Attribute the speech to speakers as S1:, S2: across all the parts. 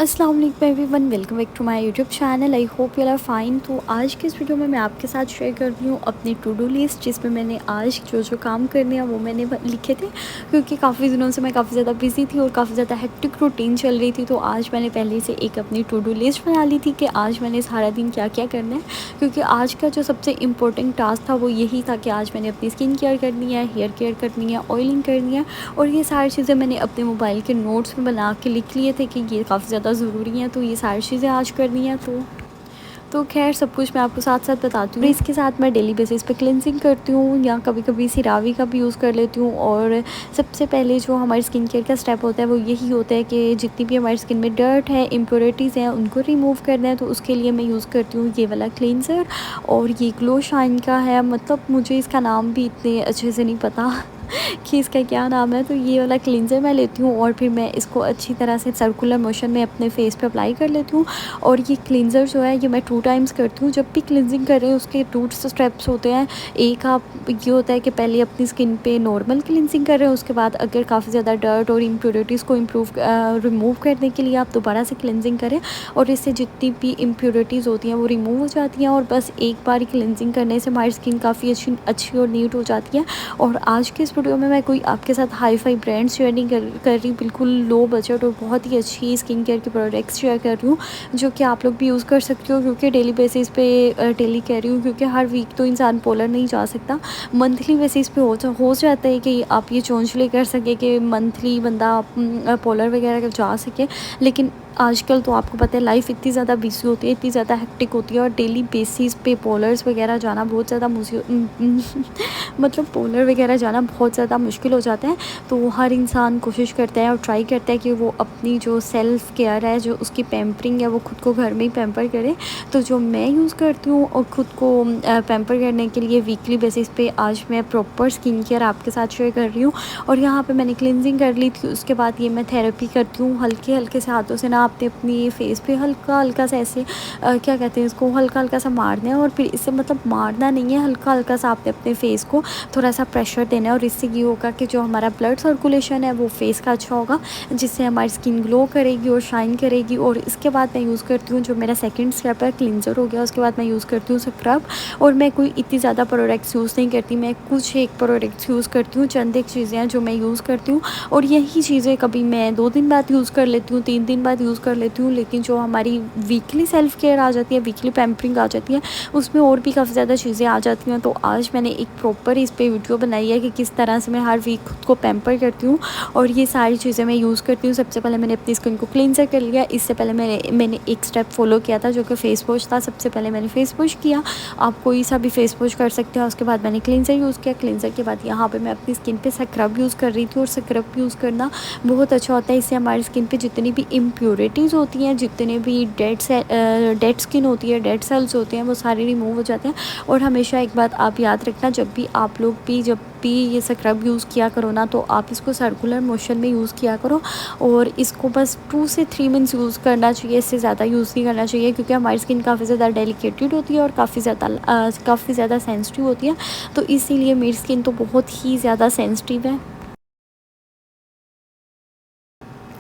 S1: अस्सलाम वालेकुम everyone, welcome back to my YouTube channel. I hope you are fine. तो आज के इस वीडियो में मैं आपके साथ शेयर कर रही हूँ अपनी टू डू लिस्ट, जिसमें मैंने आज जो जो काम करने हैं वो मैंने लिखे थे, क्योंकि काफ़ी दिनों से मैं काफ़ी ज़्यादा बिजी थी और काफ़ी ज़्यादा हेक्टिक रूटीन चल रही थी। तो आज मैंने पहले से एक अपनी टू डू लिस्ट बना ली थी कि आज मैंने सारा दिन क्या क्या करना है, क्योंकि आज का जो सबसे इम्पोर्टेंट टास्क था वो यही था कि आज मैंने अपनी स्किन केयर करनी है, हेयर केयर करनी है, ऑयलिंग करनी है। और ये सारी चीज़ें मैंने अपने मोबाइल के नोट्स में बना के लिख लिए थे कि ये काफ़ी ज़्यादा ज़रूरी हैं, तो ये सारी चीज़ें आज करनी है। तो खैर सब कुछ मैं आपको साथ साथ बताती हूँ। इसके साथ मैं डेली बेसिस पे क्लिनजिंग करती हूँ या कभी कभी सिरावी का भी यूज़ कर लेती हूँ। और सबसे पहले जो हमारी स्किन केयर का स्टेप होता है वो यही होता है कि जितनी भी हमारी स्किन में डर्ट है, इम्प्योरिटीज़ हैं, उनको रिमूव करना है। तो उसके लिए मैं यूज़ करती हूँ ये वाला क्लींजर, और ये ग्लो शाइन का है। मतलब मुझे इसका नाम भी इतने अच्छे से नहीं पता कि इसका क्या नाम है। तो ये वाला क्लींजर मैं लेती हूँ और फिर मैं इसको अच्छी तरह से सर्कुलर मोशन में अपने फेस पे अप्लाई कर लेती हूँ। और ये क्लींजर जो है ये मैं 2 टाइम्स करती हूँ। जब भी क्लींजिंग कर रहे हैं उसके 2 स्टेप्स होते हैं। एक आप ये होता है कि पहले अपनी स्किन पे नॉर्मल क्लींजिंग कर रहे हैं, उसके बाद अगर काफ़ी ज़्यादा डर्ट और इम्प्योरिटीज़ को रिमूव करने के लिए आप दोबारा से क्लींजिंग करें, और इससे जितनी भी इम्प्योरिटीज़ होती हैं वो रिमूव हो जाती हैं। और बस एक बार ही क्लींजिंग करने से हमारी स्किन काफ़ी अच्छी और नीट हो जाती है। और आज के इस वीडियो में मैं कोई आपके साथ हाई फाई ब्रांड्स शेयर नहीं कर रही, बिल्कुल लो बजट और बहुत ही अच्छी स्किन केयर के प्रोडक्ट्स शेयर कर रही हूँ, जो कि आप लोग भी यूज़ कर सकते हो। क्योंकि डेली बेसिस पे डेली कह रही हूँ, क्योंकि हर वीक तो इंसान पोलर नहीं जा सकता, मंथली बेसिस पे हो जाता है कि आप ये चौंचले कर सके कि मंथली बंदा पोलर वगैरह जा सके। लेकिन आजकल तो आपको पता है लाइफ इतनी ज़्यादा बिजी होती है, इतनी ज़्यादा हेक्टिक होती है, और डेली बेसिस पे पोलर्स वगैरह जाना बहुत ज़्यादा मतलब पोलर वगैरह जाना बहुत ज़्यादा मुश्किल हो जाता है। तो हर इंसान कोशिश करता है और ट्राई करता है कि वो अपनी जो सेल्फ़ केयर है, जो उसकी पैम्परिंग है, वो खुद को घर में ही पैम्पर करे। तो जो मैं यूज़ करती हूँ और ख़ुद को पैम्पर करने के लिए वीकली बेसिस पे आज मैं प्रॉपर स्किन केयर आपके साथ शेयर कर रही हूँ। और यहाँ पे मैंने क्लिनजिंग कर ली थी, उसके बाद ये मैं थेरेपी करती हूँ। हल्के हल्के से हाथों से ना आपने अपनी फेस पे हल्का हल्का सा ऐसे क्या कहते हैं इसको, हल्का हल्का सा मारना है। और फिर इससे मतलब मारना नहीं है, हल्का हल्का सा आपने अपने फेस को थोड़ा सा प्रेशर देना है। और इससे ये होगा कि जो हमारा ब्लड सर्कुलेशन है वो फेस का अच्छा होगा, जिससे हमारी स्किन ग्लो करेगी और शाइन करेगी। और इसके बाद मैं यूज़ करती हूँ, जो मेरा सेकंड स्टेप है क्लिंजर हो गया, उसके बाद मैं यूज़ करती हूँ स्क्रब। और मैं कोई इतनी ज़्यादा प्रोडक्ट्स यूज़ नहीं करती, मैं कुछ एक प्रोडक्ट्स यूज़ करती हूँ, चंद एक चीज़ें हैं जो मैं यूज़ करती हूँ। और यही चीज़ें कभी मैं 2 दिन बाद यूज़ कर लेती हूँ, 3 दिन बाद यूज़ कर लेती हूँ। लेकिन जो हमारी वीकली सेल्फ़ केयर आ जाती है, वीकली पैम्परिंग आ जाती है, उसमें और भी काफ़ी ज़्यादा चीज़ें आ जाती हैं। तो आज मैंने एक प्रॉपर इस पे वीडियो बनाई है कि किस तरह से मैं हर वीक खुद को पैम्पर करती हूँ और ये सारी चीज़ें मैं यूज़ करती हूँ। सबसे पहले मैंने अपनी स्किन को क्लींजर कर लिया। इससे पहले मैंने एक स्टेप फॉलो किया था, जो कि फेस वॉश था। सबसे पहले मैंने फेस वॉश किया, आप कोई सा भी फेस वॉश कर सकते हो। उसके बाद मैंने क्लींजर यूज़ किया। क्लींजर के बाद यहाँ पे मैं अपनी स्किन पे स्क्रब यूज़ कर रही थी, और स्क्रब यूज़ करना बहुत अच्छा होता है। इससे हमारी स्किन पे जितनी भी इम्प्योरिटीज़ होती हैं, जितने भी डेड स्किन होती है, डेड सेल्स होते हैं, वो सारे रिमूव हो जाते हैं। और हमेशा एक बात आप याद रखना, जब भी ये स्क्रब यूज़ किया करो ना, तो आप इसको सर्कुलर मोशन में यूज़ किया करो। और इसको बस 2 से 3 मिनट्स यूज़ करना चाहिए, इससे ज़्यादा यूज़ नहीं करना चाहिए, क्योंकि हमारी स्किन काफ़ी ज़्यादा डेलिकेटेड होती है और काफ़ी ज़्यादा सेंसिटिव होती है। तो इसीलिए मेरी स्किन तो बहुत ही ज़्यादा सेंसिटिव है।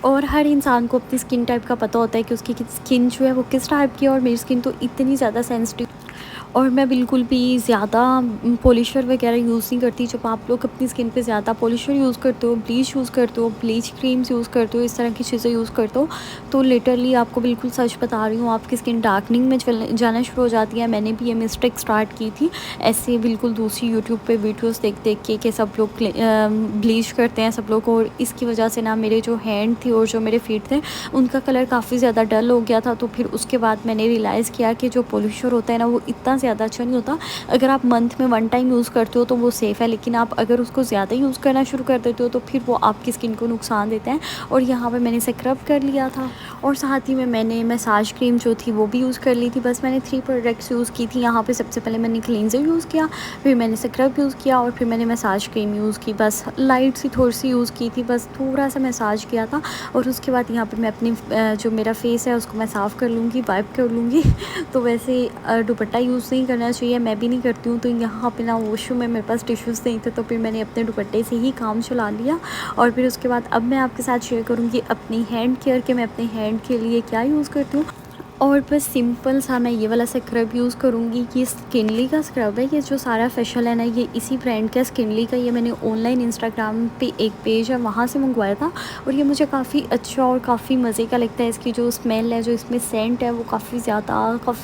S1: और हर इंसान को अपनी स्किन टाइप का पता होता है कि उसकी स्किन जो है वो किस टाइप की है। और मेरी स्किन तो इतनी ज़्यादा सेंसिटिव, और मैं बिल्कुल भी ज़्यादा पॉलिशर वगैरह यूज़ नहीं करती। जब आप लोग अपनी स्किन पे ज़्यादा पॉलिशर यूज़ करते हो, ब्लीच यूज़ करते हो, ब्लीच क्रीम्स यूज़ करते हो, इस तरह की चीज़ें यूज़ करते हो, तो लिटरली आपको बिल्कुल सच बता रही हूँ, आपकी स्किन डार्कनिंग में जाना शुरू हो जाती है। मैंने भी ये मिस्टेक स्टार्ट की थी, ऐसे बिल्कुल दूसरी यूट्यूब पे वीडियोस देख देख के सब लोग ब्लीच करते हैं सब लोग। और इसकी वजह से ना मेरे जो हैंड थी और जो मेरे फीट थे, उनका कलर काफ़ी ज़्यादा डल हो गया था। तो फिर उसके बाद मैंने रियलाइज़ किया कि जो पॉलिशर होता है ना, वो इतना ज़्यादा अच्छा नहीं होता। अगर आप मंथ में 1 टाइम यूज़ करते हो तो वो सेफ़ है, लेकिन आप अगर उसको ज़्यादा यूज़ करना शुरू कर देते हो तो फिर वो आपकी स्किन को नुकसान देता है। और यहाँ पे मैंने स्क्रब कर लिया था, और साथ ही में मैंने मसाज क्रीम जो थी वो भी यूज़ कर ली थी। बस मैंने 3 प्रोडक्ट्स यूज़ की थी यहाँ पे। सबसे पहले मैंने क्लींजर यूज़ किया, फिर मैंने स्क्रब यूज़ किया, और फिर मैंने मसाज क्रीम यूज़ की। बस लाइट सी थोड़ी सी यूज़ की थी, बस थोड़ा सा मसाज किया था। और उसके बाद यहाँ पे मैं अपनी जो मेरा फेस है उसको मैं साफ़ कर लूँगी, वाइप कर लूँगी। तो वैसे दुपट्टा यूज़ नहीं करना चाहिए, मैं भी नहीं करती हूँ। तो यहाँ पे ना वॉशरूम में मेरे पास टिश्यूज़ नहीं थे, तो फिर मैंने अपने दुपट्टे से ही काम चला लिया। और फिर उसके बाद अब मैं आपके साथ शेयर करूँगी अपनी हैंड केयर के मैं अपने हैंड के लिए क्या यूज़ करती हूँ। और बस सिंपल सा मैं ये वाला स्क्रब यूज़ करूँगी। ये स्किनली का स्क्रब है, ये जो सारा फेशियल है ना, ये इसी ब्रांड का स्किनली का। ये मैंने ऑनलाइन इंस्टाग्राम पे एक पेज है वहाँ से मंगवाया था, और ये मुझे काफ़ी अच्छा और काफ़ी मज़े का लगता है। इसकी जो स्मेल है, जो इसमें सेंट है, वो काफ़ी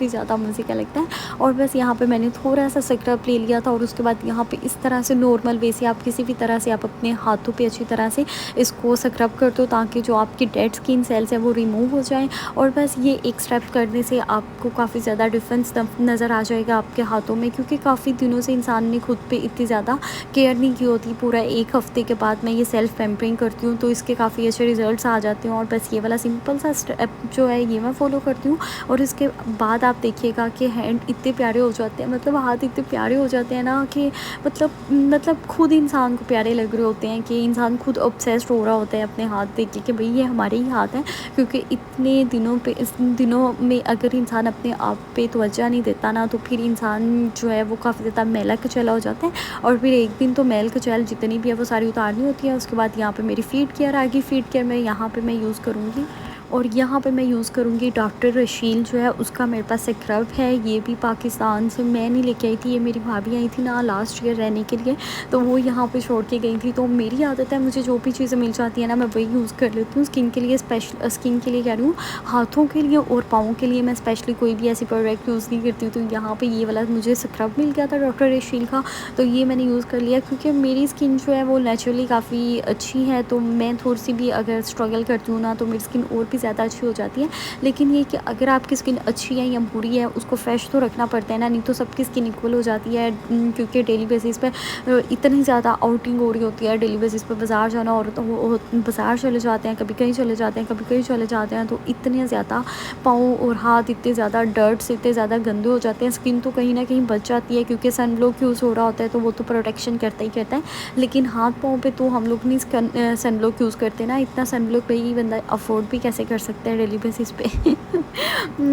S1: ज़्यादा मज़े का लगता है। और बस यहाँ पे मैंने थोड़ा सा स्क्रब ले लिया था, और उसके बाद यहाँ पे इस तरह से नॉर्मल वे से आप किसी भी तरह से आप अपने हाथों पे अच्छी तरह से इसको स्क्रब कर दो, ताकि जो आपकी डेड स्किन सेल्स हैं वो रिमूव हो जाएँ। और बस ये एक स्टेप करने से आपको काफ़ी ज़्यादा डिफरेंस नज़र आ जाएगा आपके हाथों में, क्योंकि काफ़ी दिनों से इंसान ने खुद पे इतनी ज़्यादा केयर नहीं की होती। पूरा एक हफ़्ते के बाद मैं ये सेल्फ़ पैम्परिंग करती हूँ, तो इसके काफ़ी अच्छे रिज़ल्ट्स आ जाते हैं। और बस ये वाला सिंपल सा स्टेप जो है ये मैं फ़ॉलो करती हूँ, और इसके बाद आप देखिएगा कि हैंड इतने प्यारे हो जाते हैं, मतलब हाथ इतने प्यारे हो जाते हैं ना कि मतलब खुद इंसान को प्यारे लग रहे होते हैं, कि इंसान खुद ऑब्सेस्ड हो रहा होता है अपने हाथ देख के कि भाई ये हमारे ही हाथ हैं। क्योंकि इतने दिनों में अगर इंसान अपने आप पे तवज्जो नहीं देता ना, तो फिर इंसान जो है वो काफ़ी ज़्यादा मैला कचैला हो जाता है। और फिर एक दिन तो मैल कचैल जितनी भी है वो सारी उतारनी होती है। उसके बाद यहाँ पे मेरी फीट केयर आ गई। फीट केयर में यहाँ पे मैं यूज़ करूँगी, और यहाँ पे मैं यूज़ करूँगी डॉक्टर रशील जो है उसका मेरे पास स्क्रब है। ये भी पाकिस्तान से मैं नहीं लेके आई थी, ये मेरी भाभी आई थी ना लास्ट ईयर रहने के लिए, तो वो यहाँ पे छोड़ के गई थी। तो मेरी आदत है, मुझे जो भी चीज़ें मिल जाती है ना मैं वही यूज़ कर लेती हूँ। स्किन के लिए स्पेशल, स्किन के लिए कह रही हूँ, हाथों के लिए और पाँव के लिए मैं स्पेशली कोई भी ऐसी प्रोडक्ट यूज़ नहीं करती हूँ। तो यहाँ पर ये वाला मुझे स्क्रब मिल गया था डॉक्टर रशील का, तो ये मैंने यूज़ कर लिया। क्योंकि मेरी स्किन जो है वो नेचुरली काफ़ी अच्छी है, तो मैं थोड़ी सी भी अगर स्ट्रगल करती हूँ ना, तो मेरी स्किन और भी ज़्यादा अच्छी हो जाती है। लेकिन ये कि अगर आपकी स्किन अच्छी है या बुरी है, उसको फ्रेश तो रखना पड़ता है ना, नहीं तो सबकी स्किन इक्वल हो जाती है। क्योंकि डेली बेसिस पे इतनी ज़्यादा आउटिंग हो रही होती है, डेली बेसिस पे बाज़ार जाना, और तो वो बाज़ार चले जाते हैं, कभी कहीं चले जाते हैं, कभी कहीं चले जाते हैं, तो इतने ज़्यादा पाँव और हाथ इतने ज़्यादा डर्ट से इतने ज़्यादा गंदे हो जाते हैं। स्किन तो कहीं ना कहीं बच जाती है, क्योंकि सनब्लॉक यूज़ हो रहा होता है, तो वो तो प्रोटेक्शन करता ही करता है। लेकिन हाथ पाँव पे तो हम लोग नहीं सनब्लॉक यूज़ करते ना। इतना सनब्लॉक भाई बंदा अफोर्ड भी कैसे कर सकता है डेली बेसिस पे।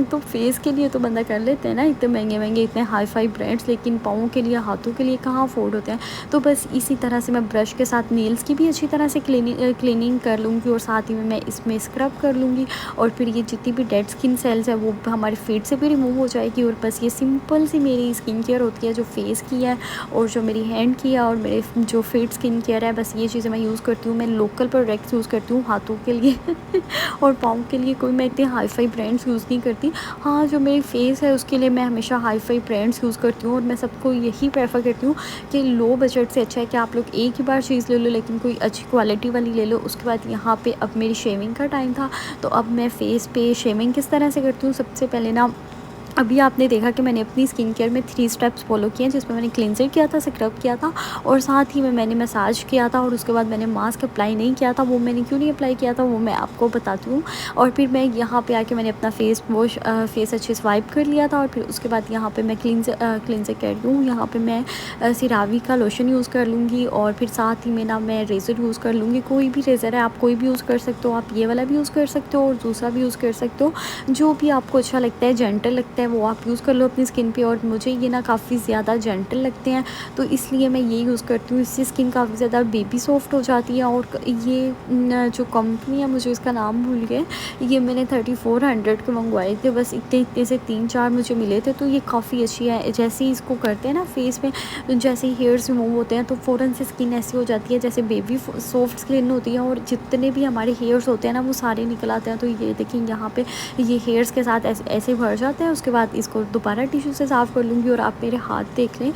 S1: तो फेस के लिए तो बंदा कर लेते हैं ना, इतने महंगे इतने हाई फाई ब्रांड्स, लेकिन पाँवों के लिए, हाथों के लिए कहाँ अफोर्ड होते हैं। तो बस इसी तरह से मैं ब्रश के साथ नेल्स की भी अच्छी तरह से क्लीनिंग कर लूँगी, और साथ ही में मैं इसमें स्क्रब कर लूँगी। और फिर ये जितनी भी डेड स्किन सेल्स है वो हमारे फेस से भी रिमूव हो जाएगी। और बस ये सिंपल सी मेरी स्किन केयर होती है, जो फेस की है और जो मेरी हैंड की है और मेरे जो फेट स्किन केयर है। बस ये चीज़ें मैं यूज़ करती हूँ। मैं लोकल प्रोडक्ट्स यूज़ करती हूँ हाथों के लिए और पाँव के लिए कोई मैं इतने हाई फाई ब्रांड्स यूज़ नहीं करती। हाँ, जो मेरी फेस है उसके लिए मैं हमेशा हाई फाई ब्रांड्स यूज़ करती हूँ, और मैं सबको यही प्रेफर करती हूँ कि लो बजट से अच्छा है कि आप लोग एक ही बार चीज़ ले लो, लेकिन कोई अच्छी क्वालिटी वाली ले लो। उसके बाद यहाँ पे अब मेरी शेविंग का टाइम था, तो अब मैं फेस पे शेविंग किस तरह से करती हूँ। सबसे पहले ना, अभी आपने देखा कि मैंने अपनी स्किन केयर में 3 स्टेप्स फॉलो किए हैं, जिसमें मैंने क्लिनजर किया था, स्क्रब किया था, और साथ ही में मैंने मसाज किया था। और उसके बाद मैंने मास्क अप्लाई नहीं किया था। वो मैंने क्यों नहीं अप्लाई किया था वो मैं आपको बताती हूँ। और फिर मैं यहाँ पे आके मैंने अपना फेस अच्छे से वाइप कर लिया था। और फिर उसके बाद यहाँ पे मैं क्लिनजर कर रही हूँ। यहाँ पे मैं सिरावी का लोशन यूज़ कर लूँगी, और फिर साथ ही में ना मैं रेज़र यूज़ कर लूँगी। कोई भी रेज़र है, आप कोई भी यूज़ कर सकते हो। आप ये वाला भी यूज़ कर सकते हो और दूसरा भी यूज़ कर सकते हो, जो भी आपको अच्छा लगता है, जेंटल लगता है वो आप यूज़ कर लो अपनी स्किन पे। और मुझे ये ना काफ़ी ज़्यादा जेंटल लगते हैं, तो इसलिए मैं ये यूज़ करती हूँ। इससे स्किन काफ़ी ज़्यादा बेबी सॉफ्ट हो जाती है। और ये जो कंपनी है, मुझे इसका नाम भूल गए, ये मैंने 3400 के मंगवाए थे। बस इतने से 3-4 मुझे मिले थे, तो ये काफ़ी अच्छी है। जैसे ही इसको करते हैं ना फेस में, जैसे ही हेयर्स रिमूव होते हैं, तो फ़ौरन से स्किन ऐसी हो जाती है जैसे बेबी सॉफ्ट स्किन होती है, और जितने भी हमारे हेयर्स होते हैं ना वो सारे निकल आते हैं। तो ये देखिए यहाँ पे ये हेयर्स के साथ ऐसे भर जाते हैं। उसके बाद इसको दोबारा टिश्यू से साफ़ कर लूँगी, और आप मेरे हाथ देख लें।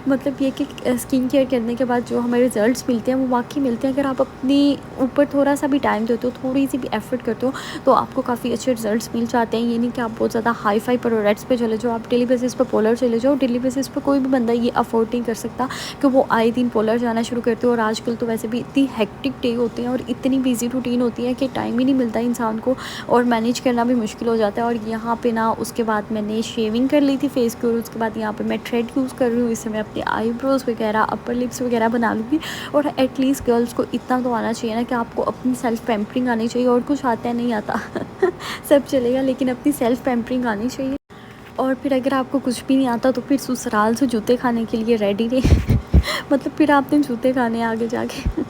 S1: मतलब ये कि स्किन केयर करने के बाद जो हमें रिज़ल्ट्स मिलते हैं वो वाक़ई मिलते हैं। अगर आप अपने ऊपर थोड़ा सा भी टाइम देते हो, थोड़ी सी भी एफ़र्ट करते हो, तो आपको काफ़ी अच्छे रिज़ल्ट्स मिल जाते हैं। ये नहीं कि आप बहुत ज़्यादा हाई फाई प्रोडक्ट्स पे चले जाओ। आप डेली बेसिस पे पोलर चले जाओ। डेली बेसिस पे कोई भी बंदा ये अफोर्ड नहीं कर सकता कि वो आए दिन पोलर जाना शुरू करते हो। और आजकल तो वैसे भी इतनी हेक्टिक डे होते हैं और इतनी बिजी रूटीन होती है कि टाइम ही नहीं मिलता इंसान को, और मैनेज करना भी मुश्किल हो जाता है। और यहाँ पे ना उसके बाद मैंने शेविंग कर ली थी फेस की, और उसके बाद यहाँ पे मैं थ्रेड यूज़ कर रही हूँ। इससे मैं अपने आईब्रोज़ वगैरह, अपर लिप्स वगैरह बना लूँगी। और एटलीस्ट गर्ल्स को इतना तो आना चाहिए ना कि आपको अपनी सेल्फ़ पैम्परिंग आनी चाहिए। और कुछ आता है नहीं आता सब चलेगा, लेकिन अपनी सेल्फ़ पैम्परिंग आनी चाहिए। और फिर अगर आपको कुछ भी नहीं आता तो फिर ससुराल से जूते खाने के लिए रेडी रहे मतलब फिर आपने जूते खाने हैं आगे जाके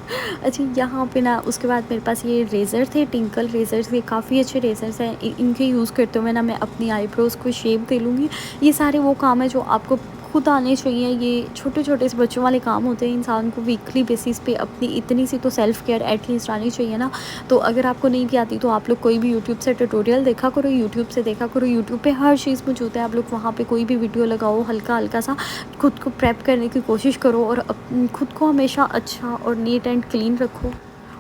S1: अच्छा यहाँ पे ना उसके बाद मेरे पास ये रेज़र थे, टिंकल रेज़र्स, ये काफ़ी अच्छे रेज़र्स हैं। इनके यूज़ करते हुए ना मैं अपनी आईब्रोज़ को शेप दे लूँगी। ये सारे वो काम है जो आपको खुद आने चाहिए। ये छोटे-छोटे से बच्चों वाले काम होते हैं। इंसान को वीकली बेसिस पे अपनी इतनी सी तो सेल्फ केयर एटलीस्ट आनी चाहिए ना। तो अगर आपको नहीं भी आती तो आप लोग कोई भी यूट्यूब से ट्यूटोरियल देखा करो, यूट्यूब से देखा करो। यूट्यूब पे हर चीज़ मौजूद है। आप लोग वहाँ पे कोई भी वीडियो लगाओ, हल्का-हल्का सा खुद को प्रेप करने की कोशिश करो और खुद को हमेशा अच्छा और नीट एंड क्लीन रखो।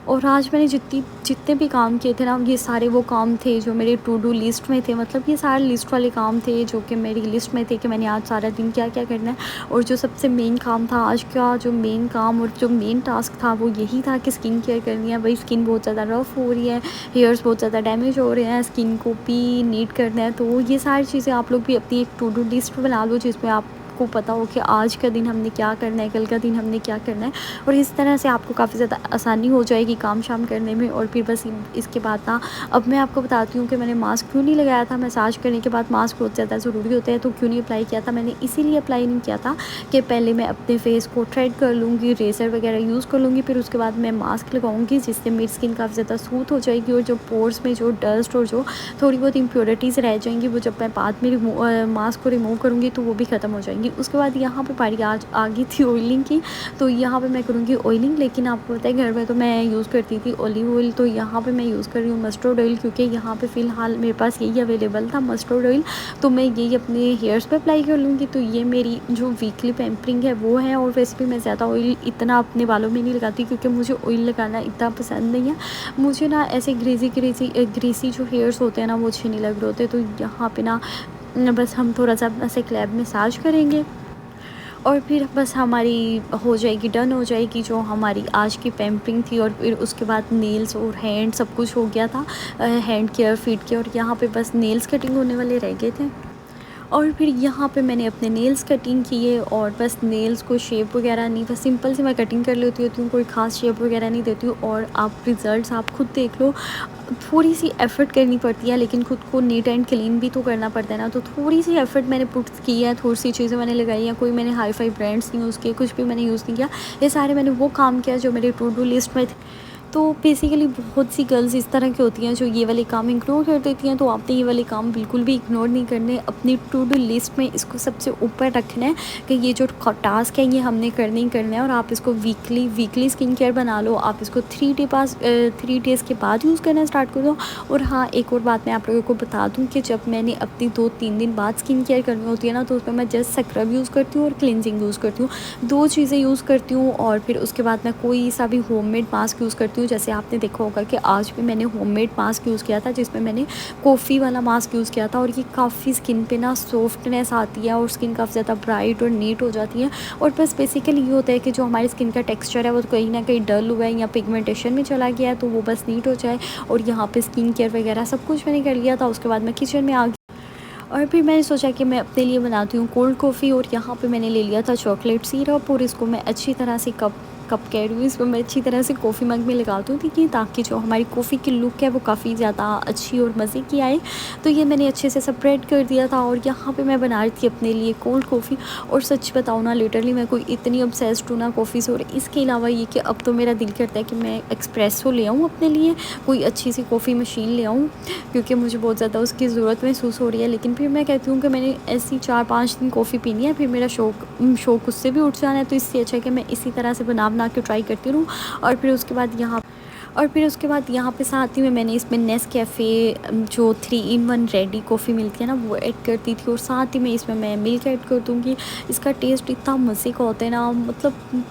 S1: और आज मैंने जितने भी काम किए थे ना, ये सारे वो काम थे जो मेरे टू डू लिस्ट में थे। मतलब ये सारे लिस्ट वाले काम थे जो कि मेरी लिस्ट में थे कि मैंने आज सारा दिन क्या-क्या करना है। और जो सबसे मेन काम था आज का, जो मेन काम और जो मेन टास्क था वो यही था कि स्किन केयर करनी है। भाई स्किन बहुत ज़्यादा रफ़ हो रही है, हेयर्स बहुत ज़्यादा डैमेज हो रहे हैं, स्किन को भी नीट करना है। तो ये सारी चीज़ें आप लोग भी अपनी एक टू डू लिस्ट बना लो जिसमें आपको पता हो कि आज का दिन हमने क्या करना है, कल का दिन हमने क्या करना है। और इस तरह से आपको काफ़ी ज़्यादा आसानी हो जाएगी काम शाम करने में। और फिर बस इसके बाद ना अब मैं आपको बताती हूँ कि मैंने मास्क क्यों नहीं लगाया था। मसाज करने के बाद मास्क बहुत ज़्यादा ज़रूरी होता है, तो क्यों नहीं अप्लाई किया था। मैंने इसीलिए अप्लाई नहीं किया था कि पहले मैं अपने फेस को थ्रेड कर लूँगी, रेज़र वगैरह यूज़ कर लूँगी, फिर उसके बाद मैं मास्क लगाऊँगी जिससे मेरी स्किन काफ़ी ज़्यादा स्मूथ हो जाएगी। और जो पोर्स में जो डस्ट और जो थोड़ी बहुत इम्प्योरिटीज़ रह जाएंगी वो जब मैं बाद में मास्क को रिमूव करूँगी तो वो भी ख़त्म हो जाएंगी। उसके बाद यहाँ पे पारी आज आ गई थी ऑयलिंग की, तो यहाँ पे मैं करूँगी ऑयलिंग। लेकिन आपको पता है घर में तो मैं यूज़ करती थी ऑलिव ऑयल, तो यहाँ पे मैं यूज़ कर रही हूँ मस्टर्ड ऑयल क्योंकि यहाँ पे फ़िलहाल मेरे पास यही अवेलेबल था मस्टर्ड ऑयल। तो मैं यही अपने हेयर्स पे अप्लाई कर लूँगी। तो ये मेरी जो वीकली पैम्परिंग है वो है। और वैसे भी मैं ज़्यादा ऑयल इतना अपने बालों में नहीं लगाती क्योंकि मुझे ऑयल लगाना इतना पसंद नहीं है। मुझे ना ऐसे ग्रीसी जो हेयर्स होते हैं ना वो अच्छे नहीं लग रहे होते। तो यहाँ पे ना बस हम थोड़ा सा ऐसे क्लैब मसाज करेंगे और फिर बस हमारी हो जाएगी, डन हो जाएगी जो हमारी आज की पैम्परिंग थी। और फिर उसके बाद नेल्स और हैंड सब कुछ हो गया था, हैंड केयर, फीट केयर। और यहाँ पे बस नेल्स कटिंग होने वाले रह गए थे। और फिर यहाँ पे मैंने अपने नेल्स कटिंग किए और बस नेल्स को शेप वगैरह नहीं, बस सिंपल सी मैं कटिंग कर लेती हूँ, कोई ख़ास शेप वगैरह नहीं देती हूँ। और आप रिज़ल्ट्स आप खुद देख लो। थोड़ी सी एफ़र्ट करनी पड़ती है लेकिन खुद को नीट एंड क्लीन भी तो करना पड़ता है ना। तो थोड़ी सी एफ़र्ट मैंने पुट की है, थोड़ी सी चीज़ें मैंने लगाई हैं। कोई मैंने हाई फाई ब्रांड्स नहीं यूज़ किए, कुछ भी मैंने यूज़ नहीं किया। ये सारे मैंने वो काम किया जो मेरे टू डू लिस्ट में थे। तो बेसिकली बहुत सी गर्ल्स इस तरह की होती हैं जो ये वाले काम इग्नोर कर देती हैं। तो आपने ये वाले काम बिल्कुल भी इग्नोर नहीं करने, अपनी टू डू लिस्ट में इसको सबसे ऊपर रखना है कि ये जो टास्क है ये हमने करने ही करना है। और आप इसको वीकली स्किन केयर बना लो। आप इसको 3 डेज़ के बाद यूज़ करना स्टार्ट कर दो। और हाँ, एक और बात मैं आप लोगों को बता दूँ कि जब मैंने अपनी 2-3 दिन बाद स्किन केयर करनी होती है ना, तो उसमें मैं जस्ट स्क्रब यूज़ करती हूँ और क्लिनजिंग यूज़ करती हूँ, 2 चीज़ें यूज़ करती हूँ। और फिर उसके बाद मैं कोई सा भी होममेड मास्क यूज़ करती हूँ। जैसे आपने देखा होगा कि आज भी मैंने होममेड मास्क यूज़ किया था जिसमें मैंने कॉफ़ी वाला मास्क यूज़ किया था। और ये काफ़ी स्किन पे ना सॉफ्टनेस आती है और स्किन काफ़ी ज़्यादा ब्राइट और नीट हो जाती है। और बस बेसिकली ये होता है कि जो हमारी स्किन का टेक्सचर है वो कहीं ना कहीं डल हुआ है या पिगमेंटेशन में चला गया है, तो वो बस नीट हो जाए। और यहाँ पे स्किन केयर वगैरह सब कुछ मैंने कर लिया था। उसके बाद मैं किचन में आ गई और फिर मैंने सोचा कि मैं अपने लिए बनाती हूँ कोल्ड कॉफ़ी। और यहाँ पे मैंने ले लिया था चॉकलेट सिरप और इसको मैं अच्छी तरह से कप कह रही हूँ, इसको मैं अच्छी तरह से कॉफ़ी मग में लगा दूँ थी ताकि जो हमारी कॉफ़ी की लुक है वो काफ़ी ज़्यादा अच्छी और मज़े की आए। तो ये मैंने अच्छे से सेपरेट कर दिया था। और यहाँ पे मैं बना रही थी अपने लिए कोल्ड कॉफ़ी। और सच बताऊँ ना, लिटरली मैं कोई इतनी ऑब्सेस्ड हूँ ना कॉफ़ी से। और इसके अलावा ये कि अब तो मेरा दिल करता है कि मैं एक्सप्रेसो ले आऊँ अपने लिए, कोई अच्छी सी कॉफ़ी मशीन ले आऊँ क्योंकि मुझे बहुत ज़्यादा उसकी ज़रूरत महसूस हो रही है। लेकिन फिर मैं कहती हूँ कि मैंने ऐसी 4-5 दिन कॉफ़ी पीनी है, फिर मेरा शौक उससे भी उठ जाना है। तो इससे अच्छा है कि मैं इसी तरह से बना के ट्राई करती रहूँ। और फिर उसके बाद यहाँ पे साथ ही में मैंने इसमें नेस्कैफ़े जो 3 in 1 रेडी कॉफ़ी मिलती है ना वो ऐड करती थी। और साथ ही में इसमें मैं मिल्क ऐड कर दूँगी। इसका टेस्ट इतना मज़े का होता है ना, मतलब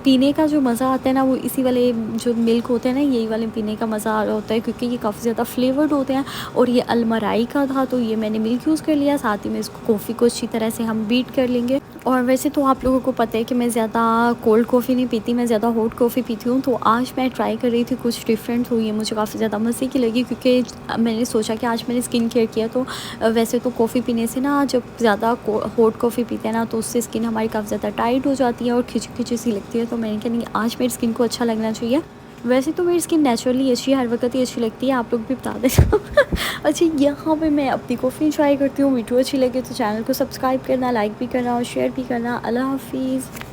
S1: पीने का जो मज़ा आता है ना वो इसी वाले जो मिल्क होते हैं ना, यही वाले पीने का मज़ा होता है क्योंकि ये काफ़ी ज़्यादा फ्लेवर्ड होते हैं। और ये अलमराई का था तो ये मैंने मिल्क यूज़ कर लिया। साथ ही में इसको कॉफ़ी को अच्छी तरह से हम बीट कर लेंगे। और वैसे तो आप लोगों को पता है कि मैं ज़्यादा कोल्ड कॉफ़ी नहीं पीती, मैं ज़्यादा हॉट कॉफ़ी पीती हूँ। तो आज मैं ट्राई कर रही थी कुछ डिफरेंट, तो ये मुझे काफ़ी ज़्यादा मज़े की लगी क्योंकि मैंने सोचा कि आज मैंने स्किन केयर किया। तो वैसे तो कॉफ़ी पीने से ना, जब ज़्यादा हॉट कॉफ़ी पीते हैं ना तो उससे स्किन हमारी काफ़ी ज़्यादा टाइट हो जाती है और खिंची सी लगती है। तो मैंने कहा नहीं, आज मेरी स्किन को अच्छा लगना चाहिए। वैसे तो मेरी स्किन नेचुरली अच्छी है, हर वक्त ही अच्छी लगती है, आप लोग भी बता देना। अच्छा, यहाँ पे मैं अपनी कॉफ़ी इंजॉय करती हूँ। वीडियो अच्छी लगे तो चैनल को सब्सक्राइब करना, लाइक भी करना और शेयर भी करना। अल्लाह हाफिज़।